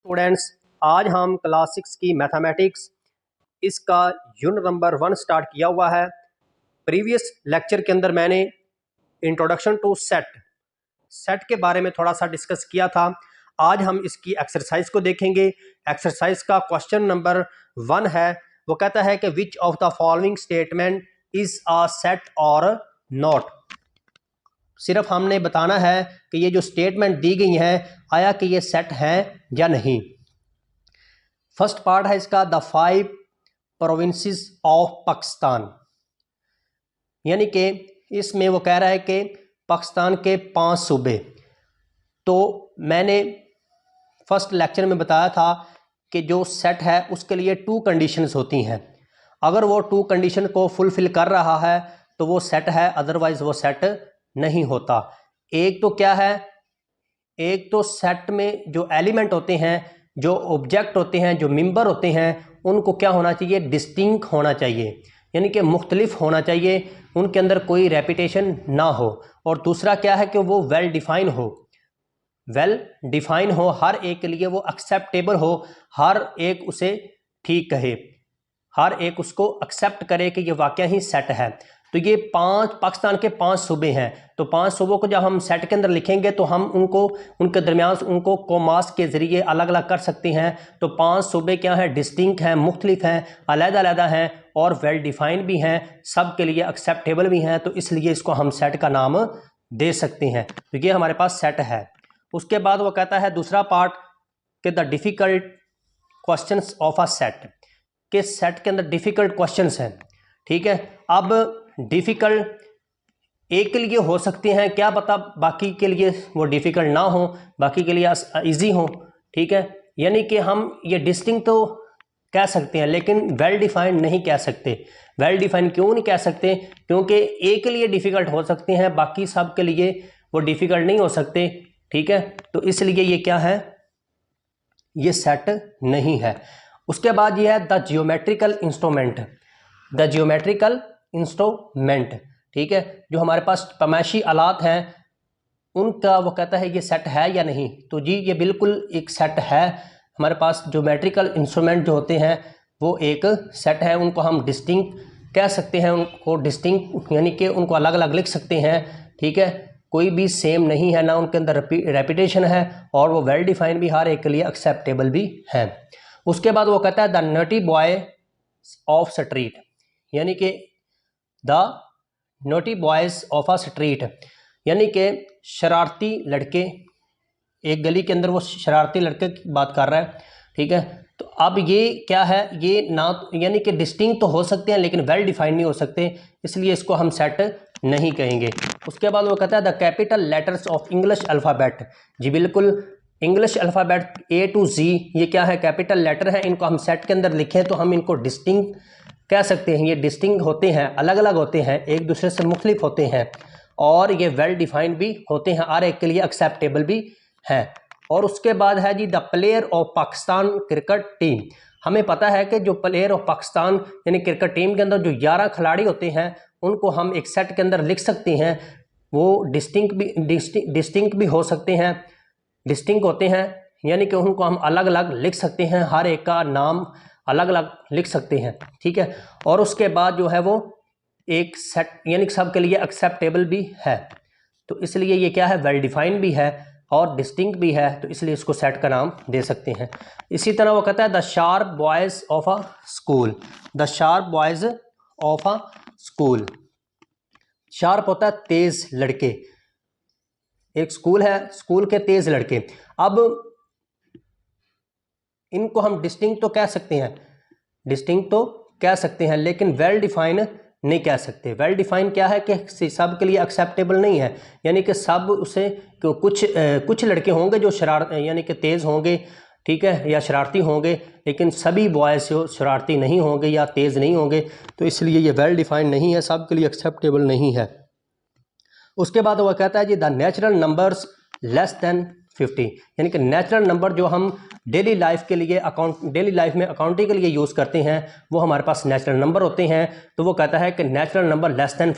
Students, आज हम class 6 की मैथमेटिक्स इसका यूनिट नंबर 1 स्टार्ट किया हुआ है। प्रीवियस लेक्चर के अंदर मैंने इंट्रोडक्शन टू सेट के बारे में थोड़ा सा डिस्कस किया था। आज हम इसकी एक्सरसाइज को देखेंगे। एक्सरसाइज का क्वेश्चन नंबर 1 है, वो कहता है कि विच of the following statement is a set और नॉट। सिर्फ हमने बताना है कि ये जो स्टेटमेंट दी गई है आया कि ये सेट है या नहीं। फर्स्ट पार्ट है इसका, द 5 प्रोविंसेस ऑफ पाकिस्तान, यानी कि इसमें वो कह रहा है कि पाकिस्तान के 5 सूबे। तो मैंने फर्स्ट लेक्चर में बताया था कि जो सेट है उसके लिए 2 कंडीशंस होती हैं। अगर वो 2 कंडीशन को फुलफिल कर रहा है तो वो सेट है, अदरवाइज वो सेट नहीं होता। एक तो क्या है, एक तो सेट में जो एलिमेंट होते हैं, जो ऑब्जेक्ट होते हैं, जो मेंबर होते हैं, उनको क्या होना चाहिए, डिस्टिंक्ट होना चाहिए, यानी कि मुख्तलिफ होना चाहिए, उनके अंदर कोई रेपिटेशन ना हो। और दूसरा क्या है कि वो वेल डिफाइन हो, हर एक के लिए वो एक्सेप्टेबल हो, हर एक उसे ठीक कहे, हर एक उसको एक्सेप्ट करे कि ये वाकया ही सेट है। तो ये 5 पाकिस्तान के 5 सूबे हैं। तो 5 सूबों को जब हम सेट के अंदर लिखेंगे तो हम उनको उनके दरमियान उनको कोमास के ज़रिए अलग अलग कर सकते हैं। तो 5 सूबे क्या हैं, डिस्टिंक्ट हैं, मुख्तलिफ हैं, अलग-अलग हैं और वेल डिफाइंड भी हैं, सब के लिए एक्सेप्टेबल भी हैं। तो इसलिए इसको हम सेट का नाम दे सकते हैं। तो ये हमारे पास सेट है। उसके बाद वो कहता है दूसरा पार्ट कि the difficult questions of a set, के सेट के अंदर डिफ़िकल्ट क्वेश्चंस हैं। ठीक है, अब डिफ़िकल्ट एक के लिए हो सकते हैं, क्या पता बाकी के लिए वो डिफ़िकल्ट ना हो, बाकी के लिए इजी हो। ठीक है, यानी कि हम ये डिस्टिंक्ट तो कह सकते हैं लेकिन वेल डिफाइंड नहीं कह सकते। वेल डिफाइंड क्यों नहीं कह सकते, क्योंकि एक के लिए डिफ़िकल्ट हो सकते हैं, बाकी सब के लिए वो डिफ़िकल्ट नहीं हो सकते। ठीक है, तो इसलिए ये क्या है, ये सेट नहीं है। उसके बाद ये है the geometrical instrument, the geometrical instrument. ठीक है, जो हमारे पास पैमाइशी आलात हैं उनका वो कहता है ये सेट है या नहीं। तो जी ये बिल्कुल एक सेट है। हमारे पास ज्योमेट्रिकल इंस्ट्रूमेंट जो होते हैं वो एक सेट है, उनको हम डिस्टिंक्ट कह सकते हैं, उनको डिस्टिंक्ट यानी कि उनको अलग अलग लिख सकते हैं। ठीक है, कोई भी सेम नहीं है, ना उनके अंदर रेपिटेशन है और वो वेल डिफाइंड भी हर एक के लिए एक्सेप्टेबल भी है। उसके बाद वो कहता है the naughty boy of street, यानी कि the naughty boys of a street, यानी कि शरारती लड़के, एक गली के अंदर वो शरारती लड़के की बात कर रहा है। ठीक है, तो अब ये क्या है, ये ना यानी कि डिस्टिंक्ट तो हो सकते हैं लेकिन वेल डिफाइंड नहीं हो सकते, इसलिए इसको हम सेट नहीं कहेंगे। उसके बाद वो कहता है the capital letters of English alphabet. जी बिल्कुल, English alphabet A to Z ये क्या है, कैपिटल लेटर है, इनको हम सेट के अंदर लिखें तो हम इनको डिस्टिंक्ट कह सकते हैं। ये डिस्टिंक्ट होते हैं, अलग अलग होते हैं, एक दूसरे से मुख्तलिफ होते हैं और ये वेल डिफाइंड भी होते हैं, हर एक के लिए एक्सेप्टेबल भी हैं। और उसके बाद है जी the player of Pakistan cricket team. हमें पता है कि जो प्लेयर ऑफ पाकिस्तान यानी क्रिकेट टीम के अंदर जो 11 खिलाड़ी होते हैं उनको हम एक सेट के अंदर लिख सकते हैं। वो डिस्टिंक्ट भी हो सकते हैं, डिस्टिंक्ट होते हैं, यानी कि उनको हम अलग अलग लिख सकते हैं, हर एक का नाम अलग अलग लिख सकते हैं। ठीक है, और उसके बाद जो है वो एक सेट यानी कि सब के लिए एक्सेप्टेबल भी है। तो इसलिए ये क्या है, वेल डिफाइंड भी है और डिस्टिंक्ट भी है, तो इसलिए इसको सेट का नाम दे सकते हैं। इसी तरह वो कहता है the sharp boys of a school, the sharp boys of a school. Sharp होता है तेज लड़के, एक स्कूल है, स्कूल के तेज लड़के। अब इनको हम डिस्टिंक्ट तो कह सकते हैं, डिस्टिंक्ट तो कह सकते हैं लेकिन वेल डिफाइन नहीं कह सकते। वेल डिफाइन क्या है कि सब के लिए एक्सेप्टेबल नहीं है, यानी कि सब उसे कुछ लड़के होंगे जो यानी कि तेज़ होंगे, ठीक है, या शरारती होंगे, लेकिन सभी बॉयज़ शरारती नहीं होंगे या तेज़ नहीं होंगे। तो इसलिए ये वेल डिफाइन नहीं है, सब के लिए एक्सेप्टेबल नहीं है। उसके बाद वह कहता है जी the natural numbers less than 50, यानी कि नेचुरल नंबर जो हम डेली लाइफ के लिए डेली लाइफ में अकाउंटिंग के लिए यूज़ करते हैं वो हमारे पास नेचुरल नंबर होते हैं। तो वो कहता है कि नेचुरल नंबर लेस देन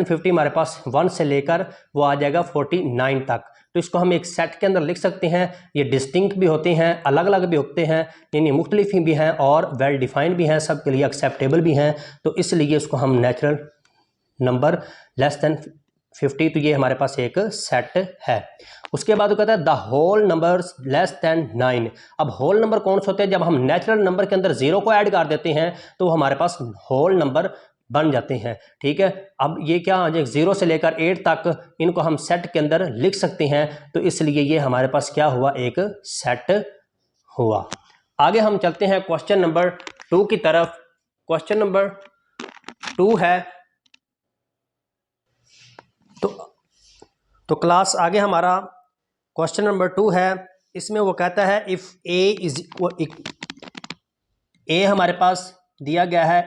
50 हमारे पास 1 से लेकर वो आ जाएगा 49 तक। तो इसको हम एक सेट के अंदर लिख सकते हैं। ये डिस्टिंक्ट भी होते हैं, अलग अलग भी होते हैं, यानी मुख्तलिफ भी हैं और वेल डिफाइंड भी हैं, सबके लिए एक्सेप्टेबल भी हैं। तो इसलिए इसको हम नेचुरल नंबर लेस देन 50, तो ये हमारे पास एक सेट है। उसके बाद वो कहता है the whole numbers less than 9। अब होल नंबर कौन से होते हैं? जब हम नेचुरल नंबर के अंदर जीरो को ऐड कर देते हैं तो हमारे पास होल नंबर बन जाते हैं। ठीक है, अब ये क्या हो जाएगा, 0 से लेकर 8 तक इनको हम सेट के अंदर लिख सकते हैं, तो इसलिए ये हमारे पास क्या हुआ, एक सेट हुआ। आगे हम चलते हैं क्वेश्चन नंबर 2 की तरफ। क्वेश्चन नंबर 2 है तो क्लास आगे हमारा क्वेश्चन नंबर 2 है। इसमें वो कहता है इफ ए हमारे पास दिया गया है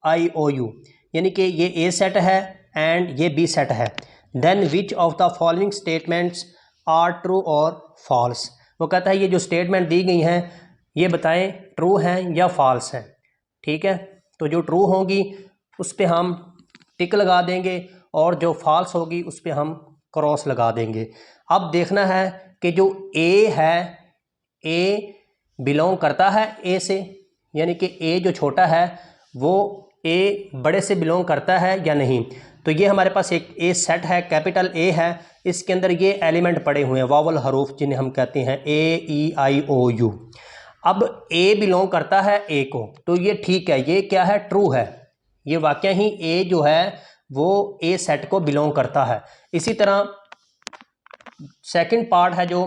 AEIOU, यानी कि ये ए सेट है एंड ये बी सेट है, then which of the following statements are true और फॉल्स। वो कहता है ये जो स्टेटमेंट दी गई हैं ये बताएं ट्रू हैं या फॉल्स हैं। ठीक है, तो जो ट्रू होगी उस पर हम टिक लगा देंगे और जो फॉल्स होगी उस पर हम क्रॉस लगा देंगे। अब देखना है कि जो ए है, ए बिलोंग करता है ए से, यानी कि ए जो छोटा है वो ए बड़े से बिलोंग करता है या नहीं। तो ये हमारे पास एक ए सेट है, कैपिटल ए है, इसके अंदर ये एलिमेंट पड़े हुए हैं वावल हरूफ जिन्हें हम कहते हैं AEIOU। अब ए बिलोंग करता है ए को, तो ये ठीक है, ये क्या है, ट्रू है, ये वाकई ही ए जो है वो ए सेट को बिलोंग करता है। इसी तरह सेकंड पार्ट है जो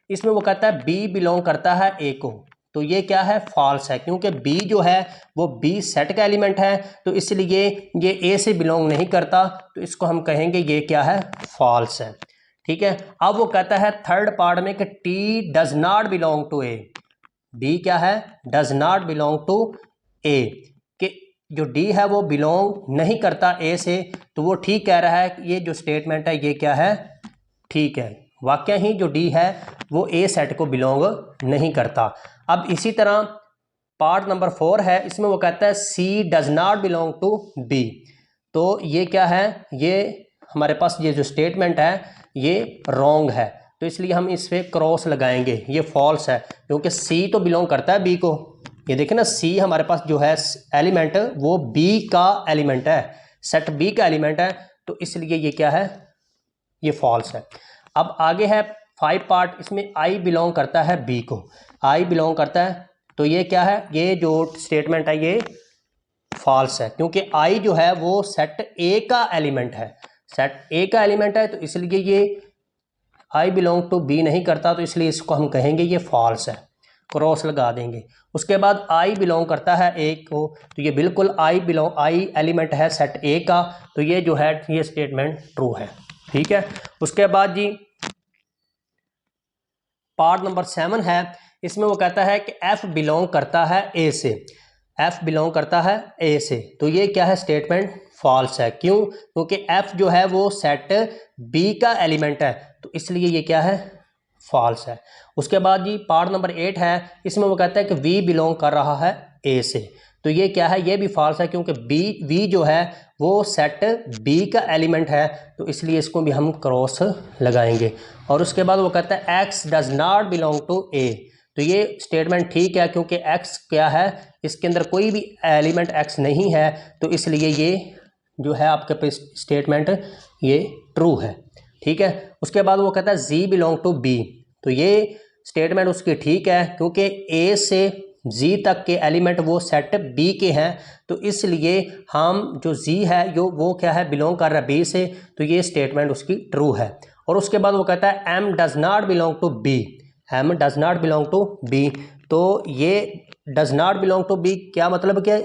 इसमें वो कहता है बी बिलोंग करता है ए को, तो ये क्या है, फॉल्स है, क्योंकि बी जो है वो बी सेट का एलिमेंट है, तो इसलिए ये ए से बिलोंग नहीं करता, तो इसको हम कहेंगे ये क्या है, फॉल्स है। ठीक है, अब वो कहता है थर्ड पार्ट में कि T does not belong to A, D क्या है, does not belong to A, कि जो डी है वो बिलोंग नहीं करता ए से, तो वो ठीक कह रहा है कि ये जो स्टेटमेंट है ये क्या है, ठीक है, वाकई ही जो डी है वो ए सेट को बिलोंग नहीं करता। अब इसी तरह पार्ट नंबर 4 है, इसमें वो कहता है C does not belong to B, तो ये क्या है, ये हमारे पास ये जो स्टेटमेंट है ये रॉन्ग है, तो इसलिए हम इस पे क्रॉस लगाएंगे, ये फॉल्स है, क्योंकि सी तो बिलोंग करता है बी को। ये देखें ना, सी हमारे पास जो है एलिमेंट वो बी का एलिमेंट है, सेट बी का एलिमेंट है, तो इसलिए ये क्या है, ये फॉल्स है। अब आगे है 5 पार्ट, इसमें आई बिलोंग करता है बी को, आई बिलोंग करता है, तो ये क्या है, ये जो स्टेटमेंट है ये फॉल्स है, क्योंकि आई जो है वो सेट ए का एलिमेंट है, सेट ए का एलिमेंट है, तो इसलिए ये आई बिलोंग टू बी नहीं करता, तो इसलिए इसको हम कहेंगे ये फॉल्स है, क्रॉस लगा देंगे। उसके बाद आई बिलोंग करता है ए को, तो ये बिल्कुल आई एलिमेंट है सेट ए का, तो ये जो है ये स्टेटमेंट ट्रू है। ठीक है, उसके बाद जी पार्ट नंबर 7 है, इसमें वो कहता है कि एफ बिलोंग करता है ए से, एफ बिलोंग करता है ए से, तो ये क्या है, स्टेटमेंट फॉल्स है। क्यों? क्योंकि एफ जो है वो सेट बी का एलिमेंट है, तो इसलिए ये क्या है, फॉल्स है। उसके बाद जी पार्ट नंबर 8 है, इसमें वो कहता है कि वी बिलोंग कर रहा है ए से, तो ये क्या है, ये भी फॉल्स है, क्योंकि वी जो है वो सेट बी का एलिमेंट है, तो इसलिए इसको भी हम क्रॉस लगाएंगे। और उसके बाद वो कहता है X does not belong to A, तो ये स्टेटमेंट ठीक है, क्योंकि एक्स क्या है, इसके अंदर कोई भी एलिमेंट एक्स नहीं है, तो इसलिए ये जो है आपके पे स्टेटमेंट ये ट्रू है। ठीक है, उसके बाद वो कहता है जी बिलोंग टू बी, तो ये स्टेटमेंट उसकी ठीक है, क्योंकि ए से जी तक के एलिमेंट वो सेट बी के हैं, तो इसलिए हम जो जी है जो वो क्या है, बिलोंग कर रहा है बी से, तो ये स्टेटमेंट उसकी ट्रू है। और उसके बाद वो कहता है M does not belong to B, M does not belong to B, तो ये does not belong to B क्या मतलब कि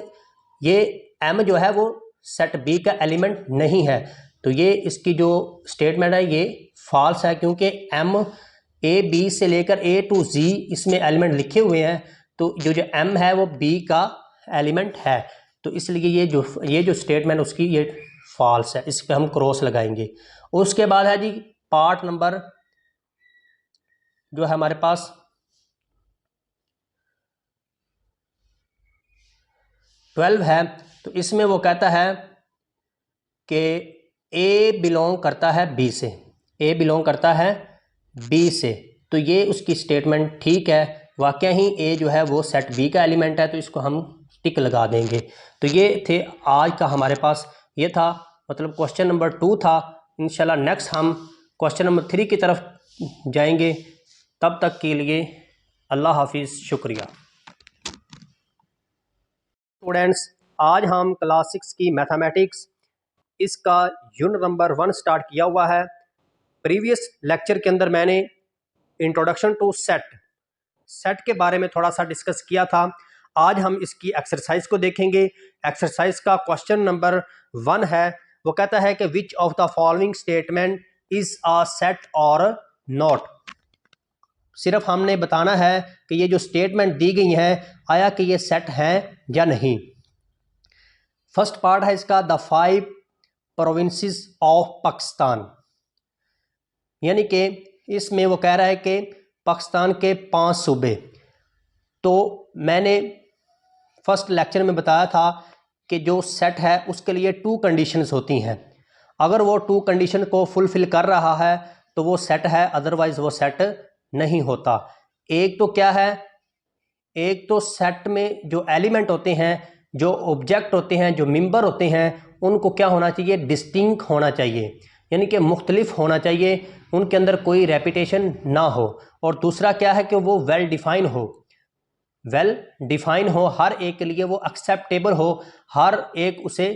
ये एम जो है वो सेट बी का एलिमेंट नहीं है, तो ये इसकी जो स्टेटमेंट है ये फॉल्स है, क्योंकि एम ए बी से लेकर ए टू जी इसमें एलिमेंट लिखे हुए हैं, तो जो एम है वो बी का एलिमेंट है, तो इसलिए ये जो स्टेटमेंट उसकी ये फॉल्स है, इस पर हम क्रॉस लगाएंगे। उसके बाद है जी पार्ट नंबर जो है हमारे पास 12 है, तो इसमें वो कहता है कि ए बिलोंग करता है बी से, ए बिलोंग करता है बी से, तो ये उसकी स्टेटमेंट ठीक है। वाकया ही ए जो है वो सेट बी का एलिमेंट है, तो इसको हम टिक लगा देंगे। तो ये थे आज का हमारे पास, ये था मतलब क्वेश्चन नंबर 2 था। इंशाल्लाह नेक्स्ट हम क्वेश्चन नंबर 3 की तरफ जाएंगे। तब तक के लिए अल्लाह हाफिज़, शुक्रिया। स्टूडेंट्स, आज हम क्लास 6 की मैथमेटिक्स इसका यूनिट नंबर 1 स्टार्ट किया हुआ है। प्रीवियस लेक्चर के अंदर मैंने इंट्रोडक्शन टू सेट के बारे में थोड़ा सा डिस्कस किया था। आज हम इसकी एक्सरसाइज को देखेंगे। एक्सरसाइज का क्वेश्चन नंबर 1 है, वो कहता है कि विच of the following statement is a set और नॉट। सिर्फ हमने बताना है कि ये जो स्टेटमेंट दी गई है आया कि ये सेट है या नहीं। फर्स्ट पार्ट है इसका, द 5 प्रोविंसेस ऑफ पाकिस्तान, यानी कि इसमें वो कह रहा है कि पाकिस्तान के 5 सूबे। तो मैंने फर्स्ट लेक्चर में बताया था कि जो सेट है उसके लिए 2 कंडीशंस होती हैं। अगर वो 2 कंडीशन को फुलफिल कर रहा है तो वो सेट है, अदरवाइज वो सेट नहीं होता। एक तो क्या है, एक तो सेट में जो एलिमेंट होते हैं, जो ऑब्जेक्ट होते हैं, जो मेंबर होते हैं, उनको क्या होना चाहिए, डिस्टिंक्ट होना चाहिए, यानी कि मुख्तलिफ होना चाहिए, उनके अंदर कोई रेपिटेशन ना हो। और दूसरा क्या है कि वो वेल डिफाइन हो, हर एक के लिए वो एक्सेप्टेबल हो, हर एक उसे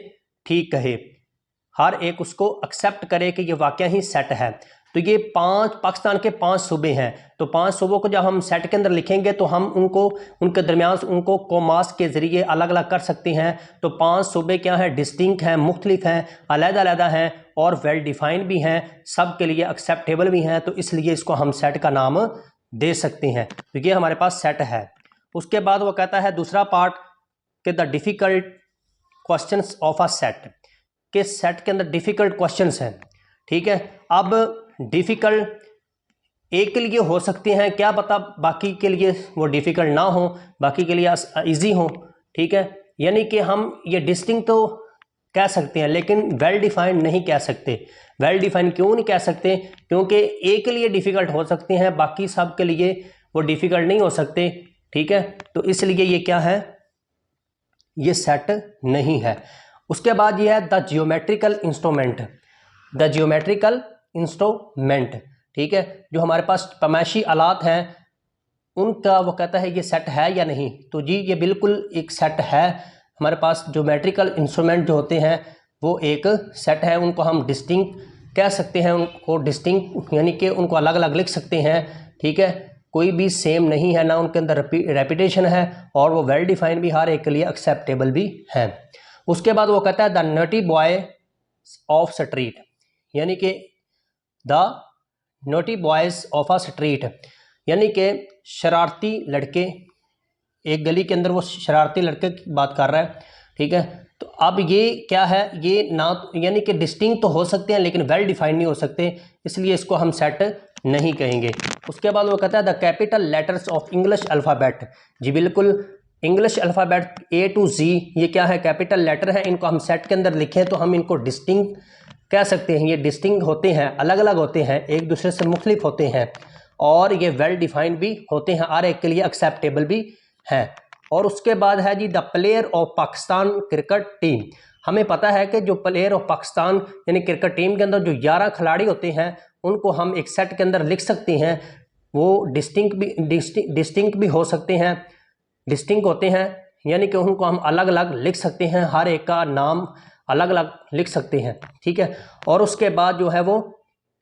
ठीक कहे, हर एक उसको एक्सेप्ट करे कि ये वाकया ही सेट है। तो ये 5 पाकिस्तान के 5 सूबे हैं। तो 5 सूबों को जब हम सेट के अंदर लिखेंगे तो हम उनको उनके दरमियान उनको कोमास के ज़रिए अलग अलग कर सकते हैं। तो 5 सूबे क्या हैं, डिस्टिंक्ट हैं, मुख्तलिफ हैं, अलग-अलग हैं और वेल डिफाइंड भी हैं, सब के लिए एक्सेप्टेबल भी हैं। तो इसलिए इसको हम सेट का नाम दे सकते हैं। तो ये हमारे पास सेट है। उसके बाद वो कहता है दूसरा पार्ट कि the difficult questions of a set, के सेट के अंदर डिफ़िकल्ट क्वेश्चंस हैं। ठीक है, अब डिफ़िकल्ट एक के लिए हो सकते हैं, क्या पता बाकी के लिए वो डिफ़िकल्ट ना हो, बाकी के लिए इजी हो। ठीक है, यानी कि हम ये डिस्टिंक्ट तो कह सकते हैं लेकिन वेल डिफाइंड नहीं कह सकते। वेल डिफाइंड क्यों नहीं कह सकते, क्योंकि एक के लिए डिफ़िकल्ट हो सकते हैं, बाकी सब के लिए वो डिफ़िकल्ट नहीं हो सकते। ठीक है, तो इसलिए ये क्या है, ये सेट नहीं है। उसके बाद ये है the geometrical instrument, the geometrical instrument. ठीक है, जो हमारे पास पैमाइशी आलात हैं उनका वो कहता है ये सेट है या नहीं। तो जी ये बिल्कुल एक सेट है। हमारे पास ज्योमेट्रिकल इंस्ट्रूमेंट जो होते हैं वो एक सेट है, उनको हम डिस्टिंक्ट कह सकते हैं, उनको डिस्टिंक्ट यानी कि उनको अलग अलग लिख सकते हैं। ठीक है, कोई भी सेम नहीं है, ना उनके अंदर रेपिटेशन है और वो वेल डिफाइंड भी हर एक के लिए एक्सेप्टेबल भी है। उसके बाद वो कहता है the naughty boy of street, यानी कि the naughty boys of a street, यानी कि शरारती लड़के, एक गली के अंदर वो शरारती लड़के की बात कर रहा है। ठीक है, तो अब ये क्या है, ये ना यानी कि डिस्टिंक्ट तो हो सकते हैं लेकिन वेल डिफाइंड नहीं हो सकते, इसलिए इसको हम सेट नहीं कहेंगे। उसके बाद वो कहता है the capital letters of English alphabet. जी बिल्कुल, English alphabet A to Z ये क्या है, कैपिटल लेटर है, इनको हम सेट के अंदर लिखें तो हम इनको डिस्टिंक्ट कह सकते हैं। ये डिस्टिंक्ट होते हैं, अलग अलग होते हैं, एक दूसरे से मुख्तलिफ होते हैं और ये वेल डिफाइंड भी होते हैं, हर एक के लिए एक्सेप्टेबल भी हैं। और उसके बाद है जी the player of Pakistan cricket team. हमें पता है कि जो प्लेयर ऑफ पाकिस्तान यानी क्रिकेट टीम के अंदर जो 11 खिलाड़ी होते हैं उनको हम एक सेट के अंदर लिख सकते हैं। वो डिस्टिंक्ट भी हो सकते हैं, डिस्टिंक्ट होते हैं, यानी कि उनको हम अलग अलग लिख सकते हैं, हर एक का नाम अलग अलग लिख सकते हैं। ठीक है, और उसके बाद जो है वो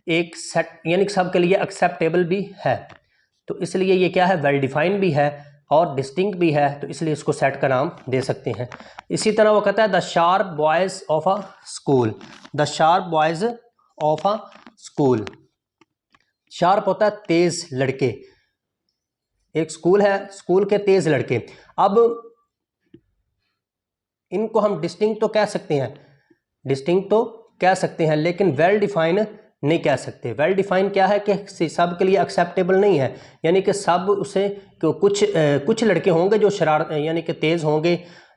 एक सेट यानी कि सब के लिए एक्सेप्टेबल भी है। तो इसलिए ये क्या है, वेल डिफाइंड भी है और डिस्टिंक्ट भी है, तो इसलिए इसको सेट का नाम दे सकते हैं। इसी तरह वो कहता है the sharp boys of a school, the sharp boys of a school. Sharp होता है तेज लड़के, एक स्कूल है, स्कूल के तेज लड़के। अब इनको हम डिस्टिंक्ट तो कह सकते हैं, डिस्टिंक्ट तो कह सकते हैं लेकिन वेल डिफाइन नहीं कह सकते। वेल डिफाइन क्या है कि सब के लिए एक्सेप्टेबल नहीं है, यानी कि सब उसे कुछ लड़के होंगे जो यानी कि तेज़ होंगे,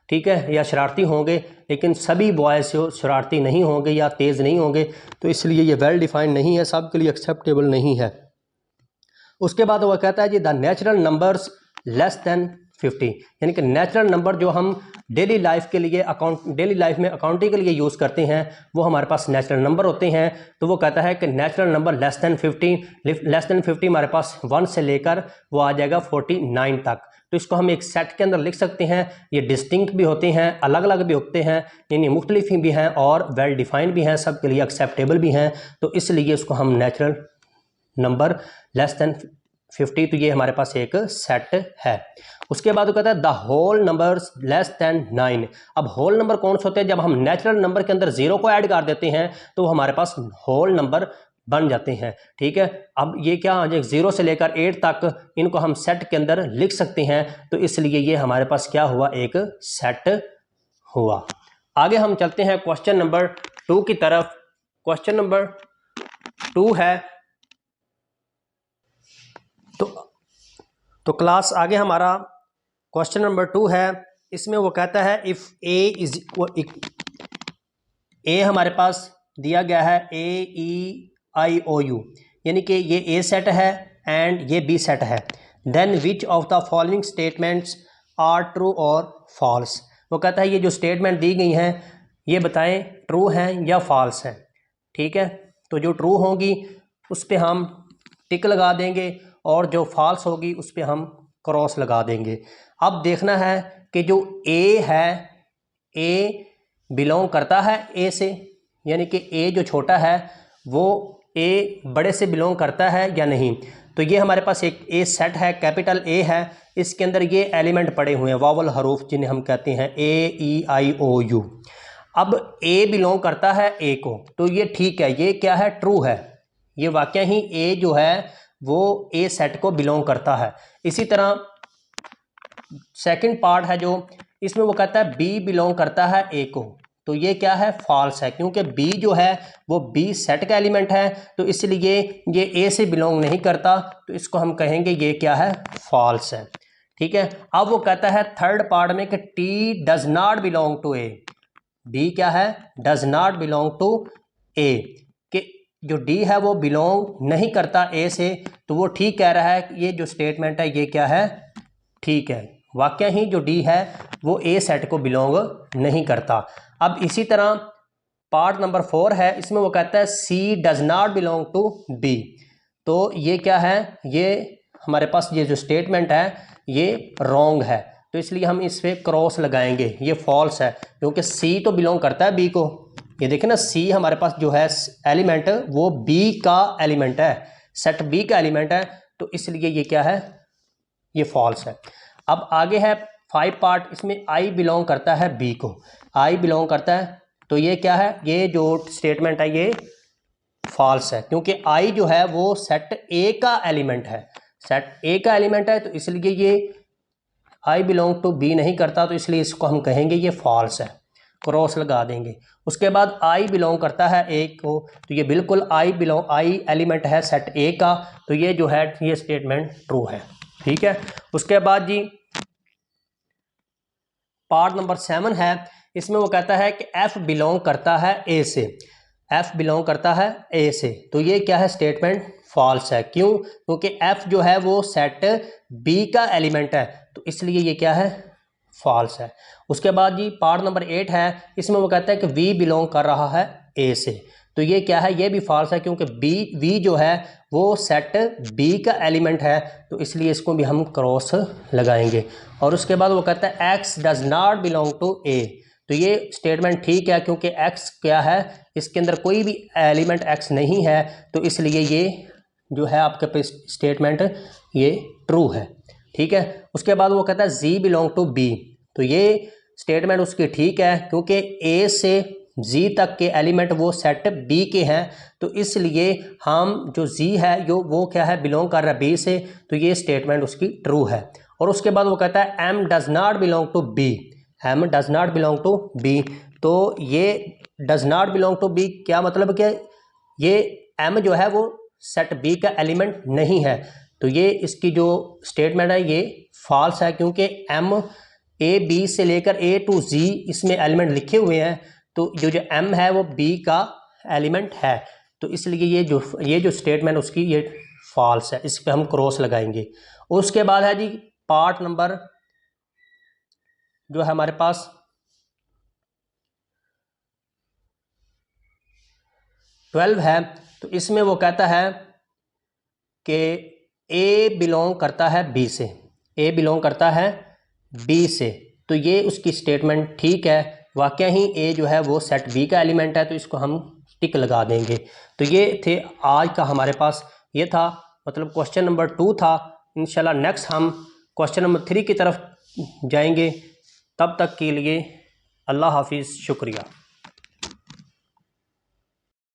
ठीक है, या शरारती होंगे, लेकिन सभी बॉयज़ जो शरारती नहीं होंगे या तेज़ नहीं होंगे, तो इसलिए ये वेल डिफाइंड नहीं है, सब के लिए एक्सेप्टेबल नहीं है। उसके बाद वह कहता है जी the natural numbers less than 50, यानी कि नेचुरल नंबर जो हम डेली लाइफ के लिए डेली लाइफ में अकाउंटिंग के लिए यूज़ करते हैं वो हमारे पास नेचुरल नंबर होते हैं। तो वो कहता है कि नेचुरल नंबर लेस देन 50 हमारे पास 1 से लेकर वो आ जाएगा 49 तक। तो इसको हम एक सेट के अंदर लिख सकते हैं। ये डिस्टिंक्ट भी होते हैं, अलग अलग भी होते हैं, यानी मुख्तलिफ भी हैं और वेल डिफाइंड भी हैं, सब के लिए एक्सेप्टेबल भी हैं। तो इसलिए इसको हम नेचुरल नंबर लेस देन 50, तो ये हमारे पास एक सेट है। उसके बाद वो कहता है the whole numbers less than 9। अब होल नंबर कौन से होते हैं? जब हम नेचुरल नंबर के अंदर 0 को ऐड कर देते हैं तो हमारे पास होल नंबर बन जाते हैं। ठीक है, अब ये क्या 0 से लेकर 8 तक इनको हम सेट के अंदर लिख सकते हैं, तो इसलिए ये हमारे पास क्या हुआ, एक सेट हुआ। आगे हम चलते हैं क्वेश्चन नंबर 2 की तरफ। क्वेश्चन नंबर 2 है तो क्लास आगे हमारा क्वेश्चन नंबर 2 है। इसमें वो कहता है इफ़ ए हमारे पास दिया गया है AEIOU, यानी कि ये ए सेट है एंड ये बी सेट है, then which of the following statements are true और फॉल्स। वो कहता है ये जो स्टेटमेंट दी गई हैं ये बताएं ट्रू हैं या फॉल्स हैं। ठीक है, तो जो ट्रू होगी उस पर हम टिक लगा देंगे और जो फॉल्स होगी उस पर हम क्रॉस लगा देंगे। अब देखना है कि जो ए है, ए बिलोंग करता है ए से, यानी कि ए जो छोटा है वो ए बड़े से बिलोंग करता है या नहीं। तो ये हमारे पास एक ए सेट है, कैपिटल ए है, इसके अंदर ये एलिमेंट पड़े हुए हैं वावल हरूफ जिन्हें हम कहते हैं AEIOU। अब ए बिलोंग करता है ए को, तो ये ठीक है, ये क्या है, ट्रू है, ये वाकई ही ए जो है वो ए सेट को बिलोंग करता है। इसी तरह सेकंड पार्ट है जो इसमें वो कहता है बी बिलोंग करता है ए को, तो ये क्या है, फॉल्स है, क्योंकि बी जो है वो बी सेट का एलिमेंट है, तो इसलिए ये ए से बिलोंग नहीं करता, तो इसको हम कहेंगे ये क्या है, फॉल्स है। ठीक है, अब वो कहता है थर्ड पार्ट में कि T does not belong to A, D क्या है, does not belong to A, कि जो डी है वो बिलोंग नहीं करता ए से, तो वो ठीक कह रहा है, ये जो स्टेटमेंट है ये क्या है, ठीक है, वाकई ही जो डी है वो ए सेट को बिलोंग नहीं करता। अब इसी तरह पार्ट नंबर 4 है, इसमें वो कहता है C does not belong to B, तो ये क्या है, ये हमारे पास ये जो स्टेटमेंट है ये रॉन्ग है, तो इसलिए हम इस पे क्रॉस लगाएंगे, ये फॉल्स है, क्योंकि सी तो बिलोंग करता है बी को। ये देखें ना, सी हमारे पास जो है एलिमेंट वो बी का एलिमेंट है, सेट बी का एलिमेंट है, तो इसलिए ये क्या है, ये फॉल्स है। अब आगे है 5 पार्ट, इसमें आई बिलोंग करता है बी को, आई बिलोंग करता है, तो ये क्या है, ये जो स्टेटमेंट है ये फॉल्स है, क्योंकि आई जो है वो सेट ए का एलिमेंट है, सेट ए का एलिमेंट है, तो इसलिए ये आई बिलोंग टू बी नहीं करता, तो इसलिए इसको हम कहेंगे ये फॉल्स है, क्रॉस लगा देंगे। उसके बाद आई बिलोंग करता है ए को, तो ये बिल्कुल आई एलिमेंट है सेट ए का, तो ये जो है ये स्टेटमेंट ट्रू है। ठीक है, उसके बाद जी पार्ट नंबर 7 है, इसमें वो कहता है कि एफ बिलोंग करता है ए से, एफ बिलोंग करता है ए से, तो ये क्या है, स्टेटमेंट फॉल्स है। क्यों? क्योंकि एफ जो है वो सेट बी का एलिमेंट है, तो इसलिए ये क्या है, फॉल्स है। उसके बाद जी पार्ट नंबर 8 है, इसमें वो कहता है कि वी बिलोंग कर रहा है ए से, तो ये क्या है, ये भी फॉल्स है, क्योंकि वी जो है वो सेट बी का एलिमेंट है, तो इसलिए इसको भी हम क्रॉस लगाएंगे। और उसके बाद वो कहता है X does not belong to A, तो ये स्टेटमेंट ठीक है, क्योंकि एक्स क्या है, इसके अंदर कोई भी एलिमेंट एक्स नहीं है, तो इसलिए ये जो है आपके स्टेटमेंट ये ट्रू है। ठीक है, उसके बाद वो कहता है जी बिलोंग टू बी, तो ये स्टेटमेंट उसकी ठीक है, क्योंकि ए से जी तक के एलिमेंट वो सेट बी के हैं, तो इसलिए हम जो जी है वो क्या है, बिलोंग कर रहा है बी से, तो ये स्टेटमेंट उसकी ट्रू है। और उसके बाद वो कहता है M does not belong to B, M does not belong to B, तो ये does not belong to B क्या मतलब कि ये एम जो है वो सेट बी का एलिमेंट नहीं है, तो ये इसकी जो स्टेटमेंट है ये फॉल्स है, क्योंकि एम ए बी से लेकर ए टू जी इसमें एलिमेंट लिखे हुए हैं, तो जो एम है वो बी का एलिमेंट है, तो इसलिए ये जो स्टेटमेंट उसकी ये फॉल्स है, इस पर हम क्रॉस लगाएंगे। उसके बाद है जी पार्ट नंबर जो है हमारे पास 12 है, तो इसमें वो कहता है कि ए बिलोंग करता है बी से, ए बिलोंग करता है बी से, तो ये उसकी स्टेटमेंट ठीक है, वाकया ही ए जो है वो सेट बी का एलिमेंट है, तो इसको हम टिक लगा देंगे। तो ये थे आज का हमारे पास, ये था मतलब क्वेश्चन नंबर 2 था। इंशाल्लाह नेक्स्ट हम क्वेश्चन नंबर 3 की तरफ जाएंगे। तब तक के लिए अल्लाह हाफिज़, शुक्रिया।